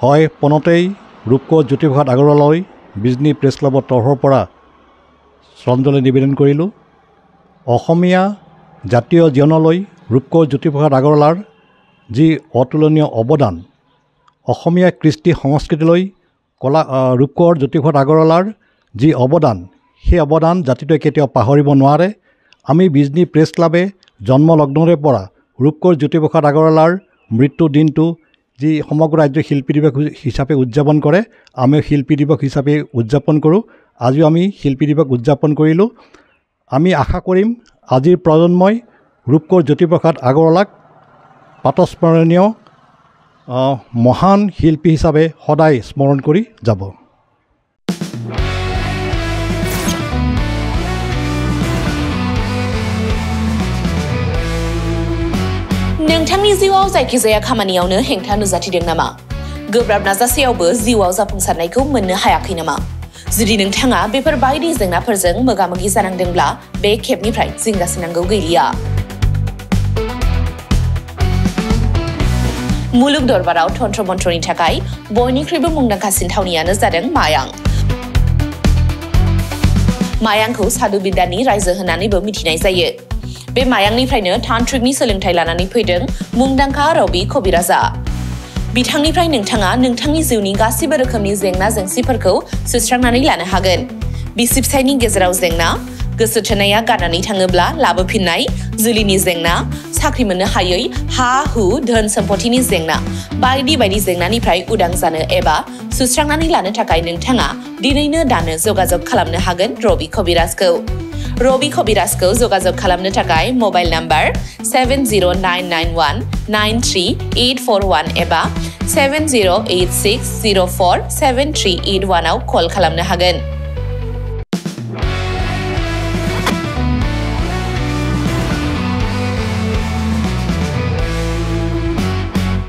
হয় পনতেই ৰূপকোঁৱৰ জ্যোতিপ্ৰসাদ আগৰৱালাই বিজনী প্ৰেছ ক্লাবৰ তৰফৰ পৰা শ্ৰদ্ধাঞ্জলি নিবেদন কৰিলোঁ। অসমীয়া জাতীয় জীৱনলৈ ৰূপকোঁৱৰ জ্যোতিপ্ৰসাদ আগৰৱালাৰ যি অতুলনীয় অৱদান, অসমীয়া কৃষ্টি সংস্কৃতিলৈ ৰূপকোঁৱৰ জ্যোতিপ্ৰসাদ আগৰৱালাৰ যি অৱদান, সেই অৱদান জাতিটোৱে কেতিয়াও পাহৰিব নোৱাৰে। আমি বিজনী প্ৰেছ ক্লাবে জন্মলগ্নৰে পৰা ৰূপকোঁৱৰ জ্যোতিপ্ৰসাদ আগৰৱালাৰ মৃত্যু দিনটো যি সমগ্ৰ ৰাজ্যৰ শিল্পী দিৱস হিচাপে উদযাপন কৰে, আমিও শিল্পী দিৱস হিচাপে উদযাপন কৰোঁ। আজিও আমি শিল্পী দিৱস উদযাপন কৰিলোঁ। আমি আশা কৰিম আজিৰ প্ৰজন্মই ৰূপকোঁৱৰ জ্যোতিপ্ৰসাদ আগৰৱালাক প্ৰাতঃস্মৰণীয় মহান শিল্পী হিচাপে সদায় স্মৰণ কৰি যাব। नोंथांनि जिउआव जायखिजाया खामानियावनो हेंथा नुजाथिदों नामा? गोब्राब नाजासेयावबो जिउआव जाफुंसारनायखौ मोननो हायाखै नामा? जुदि नोंथाङा बेफोर बायदि जेंनाफोरजों मोगा-मोगि जानांदोंब्ला बे खेबनिफ्राय जिंगासिनांगौ गैलिया। मुलुग दरबाराव तन्त्र मन्त्रनि थाखाय बयनिख्रुइबो मुंदांखासिन थावनियानो जादों मायां। मायांखौ साधु बिद्यानि रायजो होननानैबो मिथिनाय जायो। बे मायांनिफ्रायनो तान्त्रिकनि सोलोंथाइ लानानै फैदों मुंदांखा रबि कबिराजा। बिथांनिफ्राय नोंथाङा नोंथांनि जिउनि गासिबो रोखोमनि जेंना जेंसिफोरखौ सुस्रांनानै लानो हागोन। बिसि फिसायनि गेजेराव जेंना, गोसो थोनाया गारनानै थाङोब्ला लाबोफिननाय, जुलिनि जेंना, साख्रि मोननो हायै, हा हु धोन सम्पथिनि जेंना, बायदि बायदि जेंनानिफ्राय उदां जानो एबा सुस्रांनानै लानो थाखाय नोंथाङा दिनैनो दानो जगाजग खालामनो हागोन रबि कबिराजखौ। रबि कबिराजखौ जगाजग खालामनो थाखाय मबाइल नाम्बार 7099193841 एबा 7086047381 आव कल खालामनो हागोन।